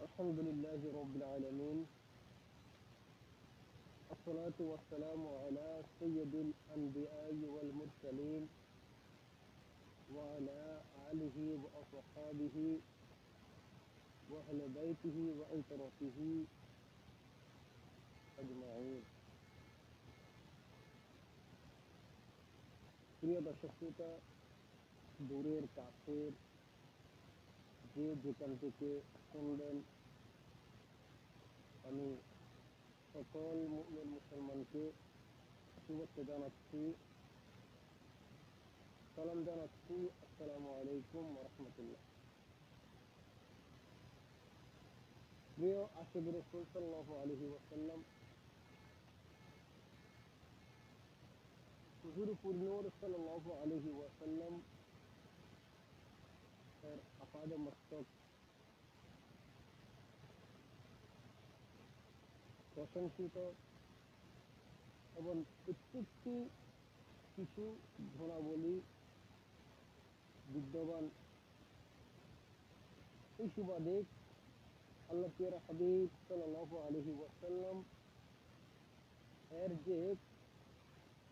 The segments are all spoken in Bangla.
الحمد لله رب العالمين. الصلاة والسلام على سيد الأنبياء والمرسلين وعلى آله وأصحابه وأهل بيته وعترته أجمعين. প্রিয় দর্শক শ্রোতা, দূরের কাছের যে যেখান থেকে শুনলেন, আমি সকল মুমিন মুসলমানকে শুভেচ্ছা জানাচ্ছি, সালাম জানাচ্ছি। আসসালামু আলাইকুম ওয়া রাহমাতুল্লাহ। প্রিয় আশিক রাসূল সাল্লাল্লাহু আলাইহি ওয়াসাল্লাম, হুজুর নূর সাল্লাল্লাহু আলাইহি ওয়াসাল্লাম এর আপাদ মস্তক প্রশংসিত এবং প্রত্যেকটি কিছু গুণাবলী বিদ্যমান। এই সুবাদে আল্লাহ প্রিয় হাবিব সাল্লাল্লাহু আলাইহি ওয়াসাল্লাম এর যে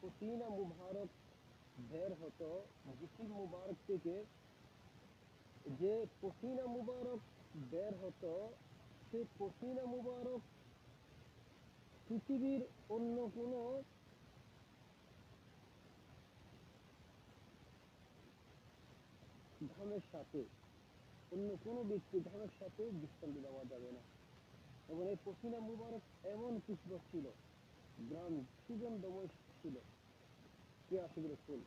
পসিনা মুবারক বের হতো, জিসিম মুবারক থেকে যে পসিনা মুবারক বের হতো, সে পসিনা মুবারক পৃথিবীর অন্য কোনো ঘামের সাথে, অন্য কোনো ব্যক্তি ঘামের সাথে দৃষ্টান্ত দেওয়া যাবে না। এবং এই পসিনা মুবারক এমন পুষ্প ছিল, গ্রাম সুগন্ধময় ছিল। কে আশিক রাসূল,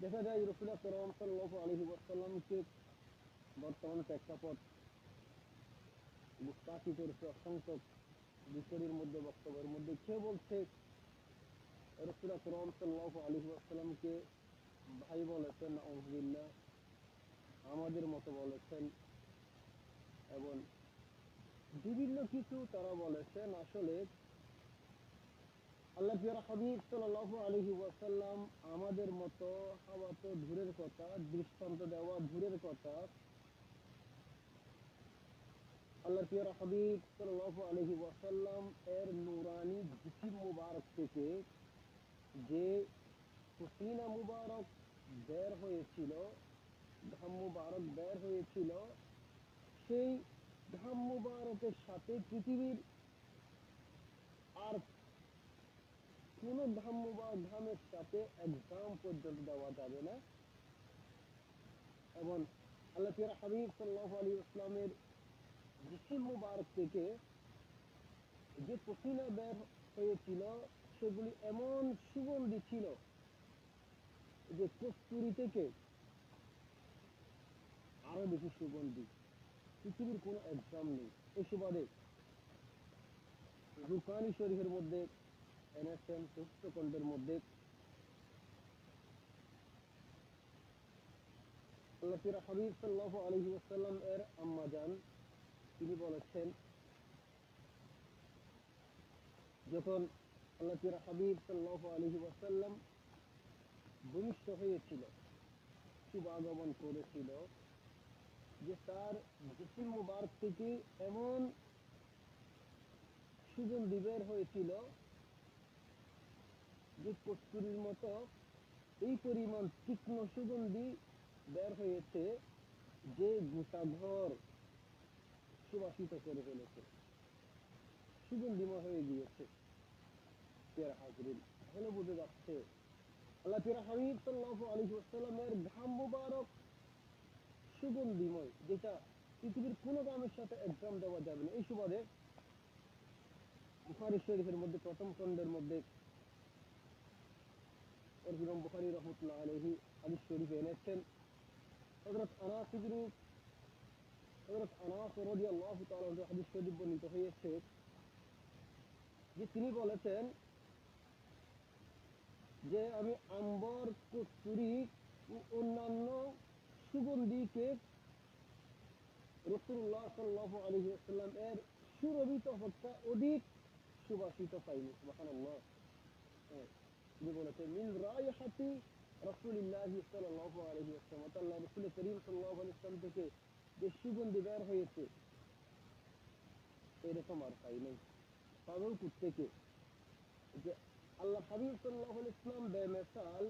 দেখা যায় রাসূল আকরাম সাল্লাল্লাহু আলাইহি ওয়াসাল্লামকে বর্তমান প্রেক্ষাপট গুস্তাখি করেছে অসংখ্য বিষয়ের মধ্যে, বক্তব্যের মধ্যে। কে বলছে রাসূল আকরাম সাল্লাল্লাহু আলাইহি ওয়াসাল্লামকে ভাই বলেছেন, নাউযুবিল্লাহ, আমাদের মতো বলেছেন, এবং বিভিন্ন কিছু তারা বলেছেন। আসলে আল্লাহ প্রিয় হাবিব সাল্লাল্লাহু আলাইহি ওয়াসাল্লাম আমাদের মতো হওয়া তো দূরের কথা, দৃষ্টান্ত দেওয়া দূরের কথা, আল্লাহ প্রিয় হাবিব সাল্লাল্লাহু আলাইহি ওয়াসাল্লাম এর নূরানি জিসিম মুবারক থেকে যে পসিনা মুবারক বের হয়েছিল, ঘাম মুবারক বের হয়েছিল, সেই ঘাম মুবারকের সাথে পৃথিবীর আর কোন ঘাম মুবারক ঘামের সাথে এক গ্রাম পর্যন্ত দেওয়া যাবে না। এবং আল্লাহ প্রিয় হাবিব সাল্লাল্লাহু আলাইহি ওয়াসাল্লামের জিসিম মুবারক থেকে যে পসিনা বের হয়েছিল, সেগুলি এমন সুগন্ধি ছিল যে কস্তুরী থেকে আরো বেশি সুগন্ধি পৃথিবীর কোনো এক্সাম নেই। এই সুবাদে বুখারী শরীফের মধ্যে এনেছেন, পুস্তকন্ডের মধ্যে আল্লাহ প্রিয় হাবিব সাল্লাল্লাহু আলাইহি ওয়াসাল্লাম এর আম্মা জান, তিনি বলেছেন, যখন আল্লাহ প্রিয় হাবিব সাল্লাল্লাহু আলাইহি ওয়াসাল্লাম ভূমিষ্ঠ হয়েছিল, শুভাগমন করেছিল, যে তার জিসিম মুবারক থেকে এমন সুগন্ধি বের হয়েছিল যে কস্তুরীর মতো এই পরিমাণ তীক্ষ্ণ সুগন্ধি বের হয়েছে যে গোটা ঘর সুবাসিত করে ফেলেছে, সুগন্ধিময় হয়ে গিয়েছে। প্রিয় হাজরিন, তাহলে বোঝা যাচ্ছে আল্লাহ প্রিয় হাবিব সাল্লাল্লাহু আলাইহি ওয়াসাল্লামের ঘাম মুবারক সুগন্ধিময়, যেটা পৃথিবীর কোনো ঘামের সাথে একদম দেওয়া যাবে না। এই সুবাদে বুখারী শরীফের মধ্যে প্রথম খণ্ডের মধ্যে ইমাম বুখারী রাহমাতুল্লাহ আলাইহি হাদিস শরীফ এনেছেন, হযরত আনাস রাদিয়াল্লাহু তাআলা হাদিস শরীফ বর্ণিত হয়েছে যে তিনি বলেছেন যে আমি আম্বর, কস্তুরী ও অন্যান্য সুগন্ধিকে রাসূলুল্লাহ সাল্লাল্লাহু আলাইহি ওয়াসাল্লাম এর সুরভিত অপেক্ষা অধিক সুবাসিত পাইনি। সুবহানাল্লাহ। তিনি বলেছেন, মিন রায়হাতি রাসূলিল্লাহি সাল্লাল্লাহু আলাইহি ওয়াসাল্লাম, আল্লাহ রাসূল করিম সাল্লাল্লাহু আলাইহি ওয়াসাল্লাম থেকে যে সুগন্ধি বের হয়েছে, এরকম আর পাই নাই। পাবেও থেকে যে আল্লাহ হাবিব সাল্লাল্লাহু আলাইহি ইসলাম বেমেসাল,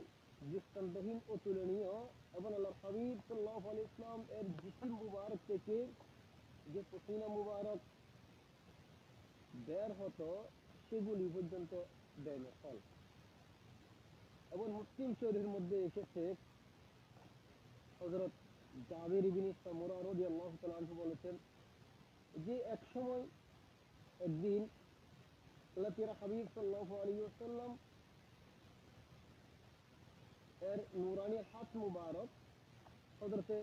দৃষ্টান্তহীন, অতুলনীয়, এবং আল্লাহ হাবিব সাল্লাল্লাহু আলাইহি ইসলাম এর জিসিম মুবারক থেকে যে পসিনা মুবারক বের হতো সেগুলি পর্যন্ত বেমেসাল। এবং মুসলিম শরীফের মধ্যে এসেছে হযরত জাবির ইবনে সামুরা রাদিয়াল্লাহু তাআলা আনহু বলেছেন যে এক সময় একদিন আল্লাহ তাআলা হাবিব সাল্লাল্লাহু আলাইহি ওয়াসাল্লাম এর নূরানি হাত মুবারক হযরতে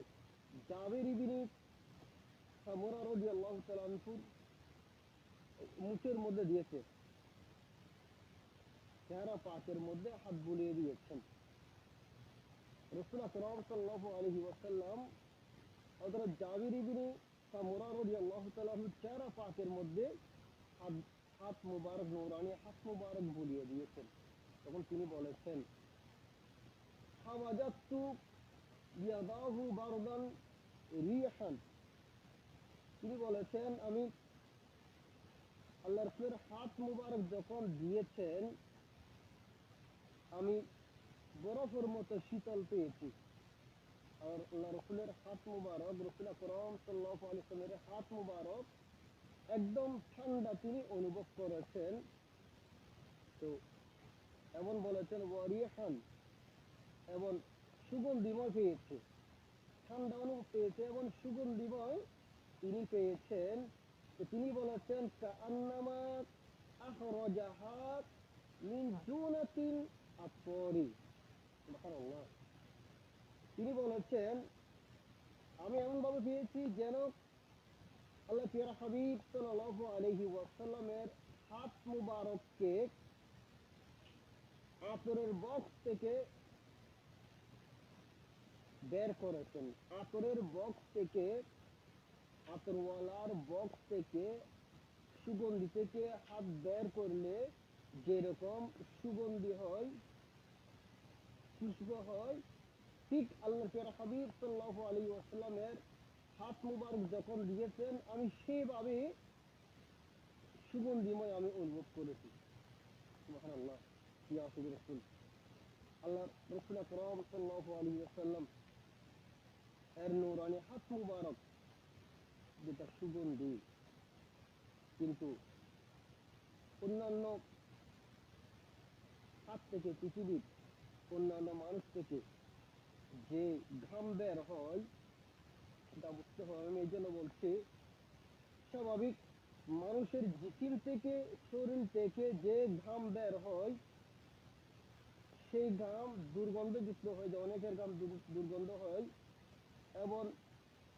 জাবির ইবনে সামুরা রাদিয়াল্লাহু তাআলা আনহুর মুখের মধ্যে দিয়েছে, চেহারা পাকের মধ্যে হাত বুলিয়ে দিয়েছেন। রাসূল আকরাম সাল্লাল্লাহু আলাইহি ওয়াসাল্লাম হযরত জাবির ইবনে সামুরা রাদিয়াল্লাহু তাআলা আনহুর চেহারা পাকের মধ্যে হাত মুবারক, নূরানি হাত মুবারক বুলিয়ে দিয়েছেন। তখন তিনি বলেছেন, ফাওয়াজাতু ইয়াদাহু বারদান রিহান, তিনি বলেছেন আমি আল্লাহ রাসূলের হাত মুবারক যখন দিয়েছেন আমি বরফের মতো শীতল পেয়েছি। আর আল্লাহ রাসূলের হাত মুবারক, রাসূল আকরাম সাল্লাল্লাহু আলাইহি ওয়াসাল্লামের হাত মুবারক একদম ঠান্ডা তিনি অনুভব করেছেন। তো এমন বলেছেন ওয়ারিহান, এবং সুগন্ধিময় পেয়েছে, ঠান্ডা অনুভব পেয়েছে এবং সুগন্ধিময় তিনি পেয়েছেন। তো তিনি বলেছেন কাআন্নামা আখরাজাহা মিন জুনাতিল আতরি, সুবহানাল্লাহ। তিনি বলেছেন আমি এমন ভাবে পেয়েছি যেন আল্লাহ পিয়ারা হাবিব সাল্লাল্লাহু আলাইহি ওয়াসাল্লামের হাত মুবারককে আতরের বক্স থেকে বের করেছেন। আতরের বক্স থেকে, আতরওয়ালার বক্স থেকে, সুগন্ধি থেকে হাত বের করলে যেরকম সুগন্ধি হয়, খুশবু হয়, ঠিক আল্লাহ পিয়ারা হাবিব সাল্লাল্লাহু আলাইহি ওয়াসাল্লামের হাত মুবারক যখন দিয়েছেন আমি সেইভাবে সুগন্ধিময় আমি অনুভব করেছি। সুবহানাল্লাহ। ইয়া রাসূল, আল্লাহ রাসূল আকরাম সাল্লাল্লাহু আলাইহি ওয়াসাল্লাম এর নূরানি হাত মুবারক যেটা সুগন্ধি, কিন্তু অন্যান্য হাত থেকে, পৃথিবীর অন্যান্য মানুষ থেকে যে ঘাম বের হয় সেটা বুঝতে হয়। আমি এই জন্য বলছি, স্বাভাবিক মানুষের জিসিম থেকে, শরীর থেকে যে ঘাম বের হয় সেই ঘাম দুর্গন্ধযুক্ত হয়ে যায়, অনেকের ঘাম দুর্গন্ধ হয়। এবং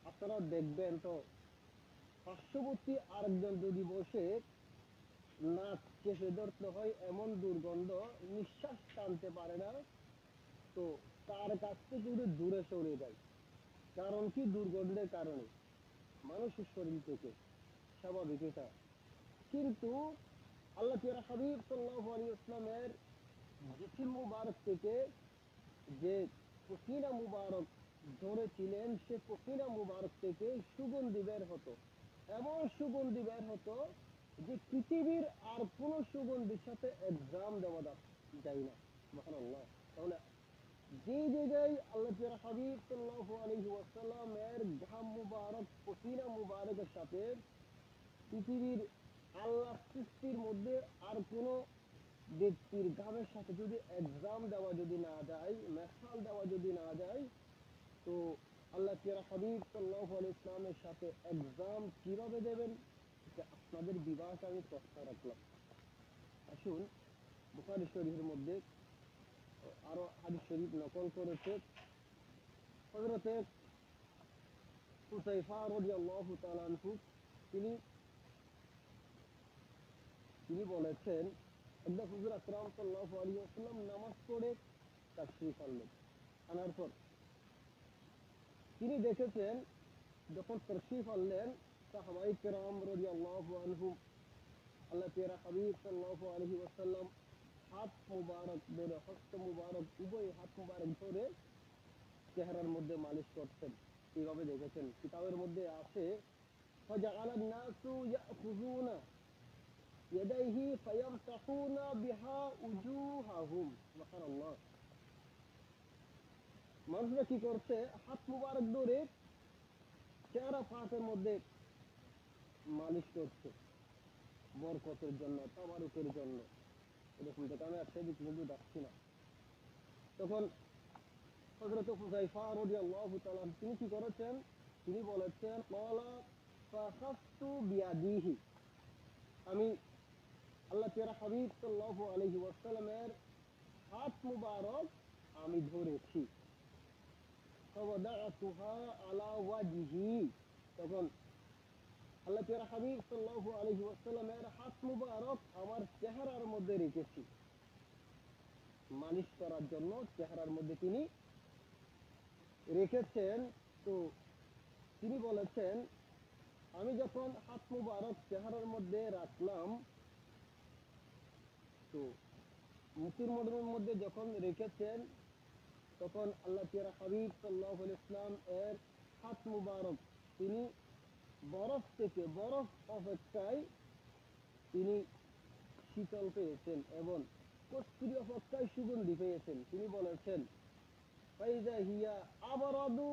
আপনারা দেখবেন তো পার্শ্ববর্তী আরেকজন যদি বসে নাক চেপে ধরতে হয়, এমন দুর্গন্ধ, নিঃশ্বাস টানতে পারে না, তো তার কাছ থেকে একটু দূরে সরে যায়। কারণ কি? দুর্গন্ধের কারণে, মানুষের শরীর থেকে, স্বাভাবিক এটা। কিন্তু আল্লাহ পিয়ারা হাবিব সাল্লাল্লাহু আলাইহি ওয়াসাল্লামের জিসিম মুবারক থেকে যে পসিনা মুবারক ধরেছিলেন, সে পসিনা মুবারক থেকে সুগন্ধি বের হতো, এমন সুগন্ধি বের হতো যে পৃথিবীর আর কোন সুগন্ধির সাথে এক্সাম দেওয়া যায় না। সুবহানাল্লাহ। তাহলে যে জায়গায় আল্লাহ পিয়ারা হাবিব সাল্লাল্লাহু আলাইহি ওয়াসাল্লামের ঘাম মুবারক, পসিনা মুবারকের সাথে পৃথিবীর আল্লাহ সৃষ্টির মধ্যে আর কোন ব্যক্তির ঘামের সাথে যদি এক্সাম দেওয়া যদি না যায়, মেসাল দেওয়া যদি না যায়, তো আল্লাহ পিয়ারা হাবিব সাল্লাল্লাহু আলাইহি ওয়াসাল্লামের সাথে এক্সাম কিভাবে দেবেন? আপনাদের বিবাহকে আমি প্রশ্ন রাখলাম। আসুন, বুখারী শরীফের মধ্যে আরো হাদিস শরীফ নকল করেছে হযরতে হুযায়ফা রাদিয়াল্লাহু তাআলা আনহু, তিনি বলেছেন একদা হুজুর আকরাম সাল্লাল্লাহু আলাইহি ওয়াসাল্লাম নামাজ পড়ে তাশরিফ আনলেন। আনার পর তিনি দেখেছেন যখন তাশরিফ আনলেন সাহাবায়ে কেরাম রাদিয়াল্লাহু আনহুম আল্লাহ পিয়ারা হাবিব সাল্লাল্লাহু আলাইহি ওয়াসাল্লাম হাত মুবারক ধরে, হস্ত মুবারক, উভয় হাত মুবারক ধরে চেহারার মধ্যে মালিশ করতেন। এইভাবে দেখেছেন। কিতাবের মধ্যে আছে فجعل الناس يأخذون يديه فيمسحون بها وجوههم সুবহানাল্লাহ। মানুষরা কি করছে, হাত মুবারক ধরে চেহারা ফাঁকের মধ্যে মালিশ করছে বরকতের জন্য, তাবারুকের জন্য। এরকম থেকে আমি আর সেদিক কিন্তু যাচ্ছি না। তখন হযরত হুযায়ফা রাদিয়াল্লাহু তাআলা তিনি কি করেছেন, তিনি বলেছেন ক্বালা ফাখাফতু বিয়াদিহি, আমি আল্লাহ তাআলা হাবিব সাল্লাল্লাহু আলাইহি ওয়াসাল্লামের হাত মুবারক আমি ধরেছি। ফাওয়াদাতুহা আলা ওয়াজহি, তখন আল্লাহ তাআলা হাবিব সাল্লাল্লাহু আলাইহি ওয়াসাল্লামের হাত মুবারক আমার চেহারার মধ্যে রেখেছি, মালিশ করার জন্য চেহারার মধ্যে তিনি রেখেছেন। তো তিনি বলেছেন আমি যখন হাত মুবারক চেহারার মধ্যে রাখলাম, তো মুখের মধ্যে যখন রেখেছেন, তখন আল্লাহ তাআলা হাবিব সাল্লাল্লাহু আলাইহি ওয়াসাল্লাম এর হাত মুবারক তিনি বরফ থেকে, বরফ অপেক্ষায় তিনি শীতল পেয়েছেন এবং কস্তুরী অপেক্ষায় সুগন্ধি পেয়েছেন। তিনি বলেছেন ফাইযা হিয়া আবরাদু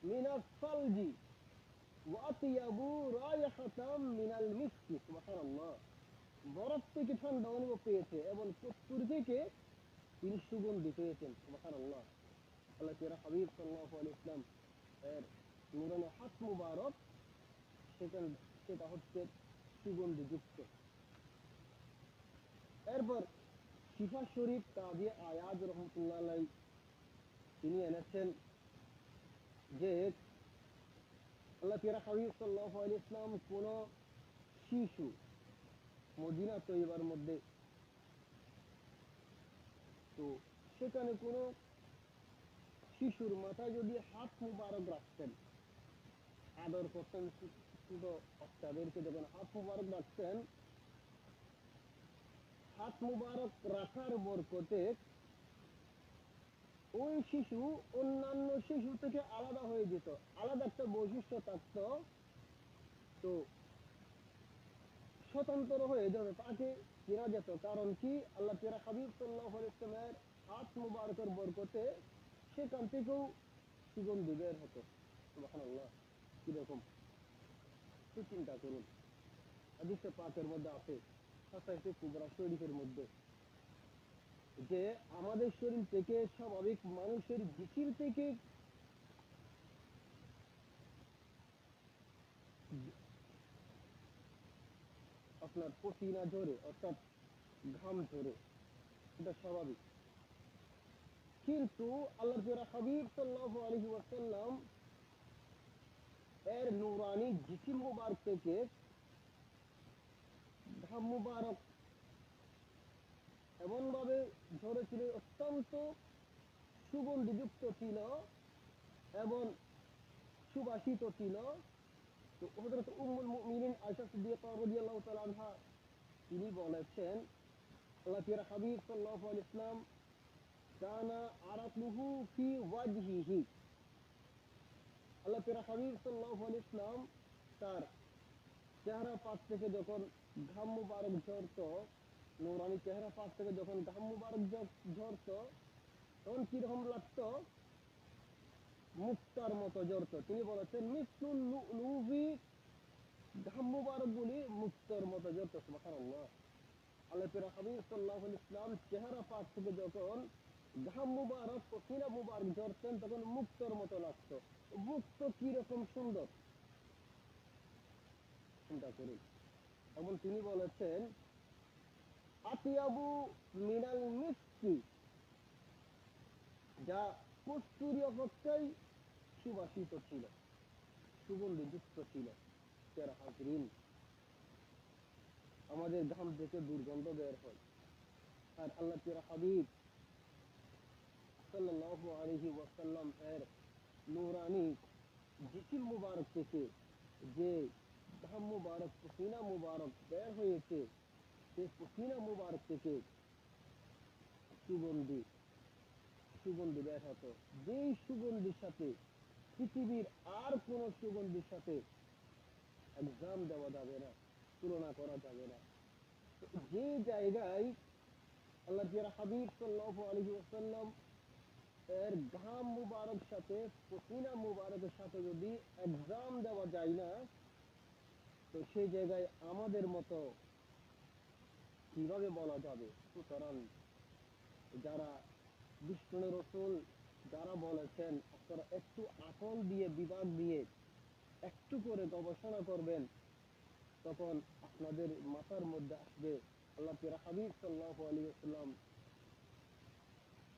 মিনাস সালজি ওয়া আতিয়াবু রায়হাতাম মিনাল মিসকি। সুবহানাল্লাহ। বরফ থেকে ঠান্ডা অনুভব পেয়েছে এবং কস্তুরী থেকে তিনি সুগন্ধি পেয়েছেন। সুবহানাল্লাহ। আল্লাহ তাআলা হাবিব সাল্লাল্লাহু আলাইহি ওয়াসাল্লাম এর নূরানি হাত মুবারক সেটা হচ্ছে সুগন্ধিযুক্ত। এরপর শিফা শরীফ কাজী আয়াজ রহমতুল্লাহ আলাইহি তিনি এনেছেন যে আল্লাহ তাআলা হাবিব সাল্লাল্লাহু আলাইহি ওয়াসাল্লাম কোন শিশু মদিনা তৈবার মধ্যে, তো সেখানে কোন শিশুর মাথায় যদি হাত মুবারক রাখতেন, আদর করতেন ছোট বাচ্চাদেরকে, যখন হাত মুবারক রাখতেন, হাত মুবারক রাখার বরকতে ওই শিশু অন্যান্য শিশু থেকে আলাদা হয়ে যেত, আলাদা একটা বৈশিষ্ট্য থাকতো, তো স্বতন্ত্র হয়ে যেত, তাকে চেনা যেত। কারণ কি, আল্লাহ তাআলা হাবিব সাল্লাল্লাহু আলাইহি ওয়াসাল্লামের হাত মুবারকের বরকতে সেখান থেকেও সুগন্ধি বের হতো। সুবহানাল্লাহ। কিরকম চিন্তা করুন। হাদিসে পাকের মধ্যে আছে, সাহিহ কুবরা শরীফের মধ্যে, যে আমাদের শরীর থেকে, স্বাভাবিক মানুষের জিকির থেকে আপনার পসিনা ঝরে, অর্থাৎ ঘাম ঝরে, এটা স্বাভাবিক। কিন্তু আল্লাহ তাআলা হাবিব সাল্লাল্লাহু আলাইহি ওয়াসাল্লাম এর নূরানি জিকির মুবারক থেকে ঘাম মুবারক এমন ভাবে ঝরেছিল, অত্যন্ত সুগন্ধিযুক্ত ছিল এবং সুবাসিত ছিল। তো হযরত উম্মুল মুমিনিন আয়েশা সিদ্দিকা রাদিয়াল্লাহু তাআলা আনহা তিনি বলেছেন আল্লাহ তাআলা হাবিব সাল্লাল্লাহু আলাইহি ওয়াসাল্লাম কানা আরাকুহু ফি ওয়াজহিহি, আল্লাহ তাআলা হাবিব সাল্লাল্লাহু আলাইহি ওয়াসাল্লাম তার চেহারা পাশ থেকে যখন ঘাম মুবারক ঝরতো, নূরানি চেহারা পাশ থেকে যখন ঘাম মুবারক ঝরতো, তখন কিরকম লাগতো, মুক্তার মতো ঝরতো। তিনি বলেছেন মিসলুল লুলুবি, ঘাম মুবারক গুলি মুক্তার মতো ঝরতো। সুবহানাল্লাহ। আল্লাহ তাআলা হাবিব সাল্লাল্লাহু আলাইহি ওয়াসাল্লাম চেহারা পাশ থেকে যখন ঘাম মুবারক, পসিনা মুবারক ঝরতেন, তখন মুক্তর মতো লাগতো। মুক্ত কিরকম সুন্দর, চিন্তা করুন। এবং তিনি বলেছেন আতিয়াবু মিনাল মিসকি, যা কস্তুরী অপেক্ষায় সুবাসিত ছিল, সুগন্ধিযুক্ত ছিল। যারা হাজরিন, আমাদের ঘাম থেকে দুর্গন্ধ বের হয়, আর আল্লাহ তাআলা হাবিব সাল্লাল্লাহু আলাইহি ওয়াসাল্লাম এর নূরানি জিকির মুবারক থেকে যে ঘাম মুবারক, পসিনা মুবারক বের হয়েছে, সেই পসিনা মুবারক থেকে সুগন্ধি বের হতো, যেই সুগন্ধির সাথে পৃথিবীর আর কোন সুগন্ধির সাথে এক্সাম দেওয়া যাবে না, তুলনা করা যাবে না। যে জায়গায় আল্লাহ হাবিব সাল্লাল্লাহু আলাইহি ওয়াসাল্লাম এর ঘাম মুবারক সাথে পসিনা মুবারকের সাথে যদি এক্সাম দেওয়া যায় না, তো সেই জায়গায় আমাদের মতো কিভাবে বলা যাবে? সুতরাং যারা বিষ্ণু রসুল যারা বলেছেন আপনারা একটু আকল দিয়ে বিভাগ দিয়ে একটু করে গবেষণা করবেন, তখন আপনাদের মাথার মধ্যে আসবে আল্লাহ হাবিব সাল্লাল্লাহু আলাইহি ওয়াসাল্লাম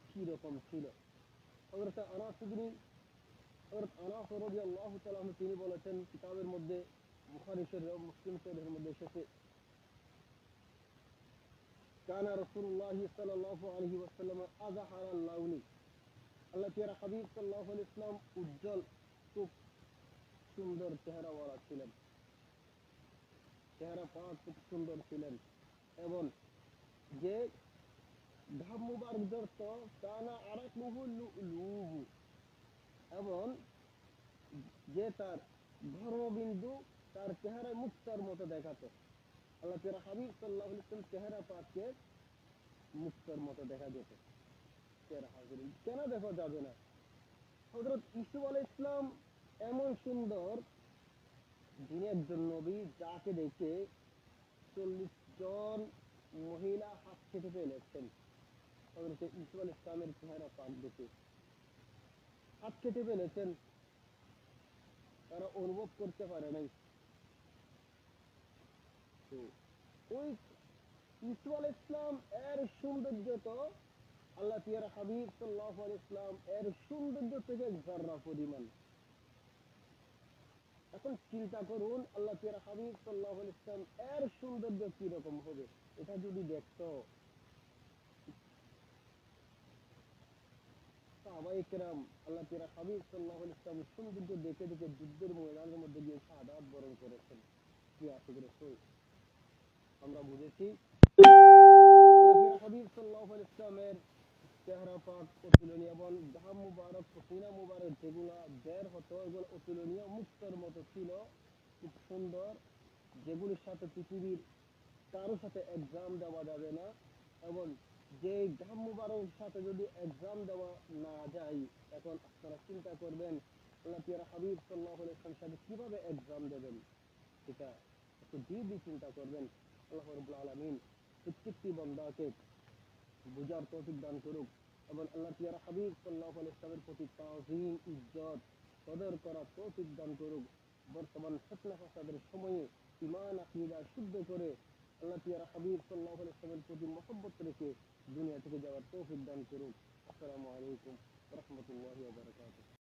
কি রকম ছিল। হযরত আনাস রাদিয়াল্লাহু তাআলা আনহু তিনি বলেছেন, কিতাবের মধ্যে বুখারী শরীফ ও মুসলিম শরীফের মধ্যে এসেছে, কানা রাসূলুল্লাহ সাল্লাল্লাহু আলাইহি ওয়াসাল্লাম আযহারাল লাউনি, আল্লাহ হাবিব সাল্লাল্লাহু আলাইহি ওয়াসাল্লাম উজ্জ্বল, খুব সুন্দর চেহারাওয়ালা ছিলেন, চেহারা পাক খুব সুন্দর ছিলেন। এবং যে ঘাম মুবারক ধরত কানা আরাকুহু লুলুহু, এবং যে তার ধর্মবিন্দু তার চেহারায় মুক্তার মতো দেখাতো। আল্লাহ হাবিব সাল্লাল্লাহু আলাইহি ওয়াসাল্লাম চেহারা পাককে মুক্তার মতো দেখা যেত। কেন দেখা যাবে না? হযরত ইউসুফ আলাইহিস সালাম এমন সুন্দর, যিনি একজন নবী, যাকে দেখে 40 জন মহিলা হাত কেটে ফেলেছেন। হযরত ইউসুফ আলাইহিস সালামের চেহারা পাক দেখে হাত কেটে ফেলেছেন, তারা অনুভব করতে পারে নাই। তো ওই ইউসুফ আলাইহিস সালাম এর সৌন্দর্য তো আল্লাহ হাবিব সাল্লাল্লাহু আলাইহি ওয়াসাল্লাম এর সৌন্দর্য থেকে যারা পরিমাণ। এখন চিন্তা করুন আল্লাহ হাবিব সাল্লাল্লাহু আলাইহি ওয়াসাল্লাম এর সৌন্দর্য কি রকম হবে, এটা যদি দেখতো সাহাবায়ে কেরাম আল্লাহ হাবিব সাল্লাল্লাহু আলাইহি ওয়াসাল্লাম সৌন্দর্য দেখে দেখে যুদ্ধের ময়দানের মধ্যে গিয়ে শাহাদাত বরণ করেছেন। কি আশিক রাসূল, আমরা বুঝেছি আল্লাহ হাবিব সাল্লাল্লাহু আলাইহি ওয়াসাল্লামের চেহারা পাক অতুলনীয়, এবং ঘাম মুবারক পসিনা মুবারক যেগুলা বের হতো এগুলো অতুলনীয়, মুক্তার মতো ছিল, খুব সুন্দর, যেগুলির সাথে পৃথিবীর কারোর সাথে এক্সাম দেওয়া যাবে না। এবং যে ঘাম মুবারকের সাথে যদি এক্সাম দেওয়া না যায়, এখন আপনারা চিন্তা করবেন আল্লাহ হাবিব সাল্লাল্লাহু আলাইহি ওয়াসাল্লামের সাথে কিভাবে এক্সাম দেবেন, এটা একটু দিয়ে চিন্তা করবেন। আল্লাহ রাব্বুল আলামিন প্রত্যেকটি বান্দাকে বুঝার তৌফিক দান করুক, এবং আল্লাহ হাবিব সাল্লাল্লাহু আলাইহি ওয়াসাল্লামের প্রতি তাযীম ইজ্জত কদর করার তৌফিক দান করুক। বর্তমান ফিতনা ফাসাদের সময়ে ঈমান আকীদা শুদ্ধ করে আল্লাহ হাবিব সাল্লাল্লাহু আলাইহি ওয়াসাল্লামের প্রতি মহব্বত রেখে দুনিয়া থেকে যাওয়ার তৌফিক দান করুক। আসসালামু আলাইকুম ওয়া রাহমাতুল্লাহি ওয়া বারাকাতুহু।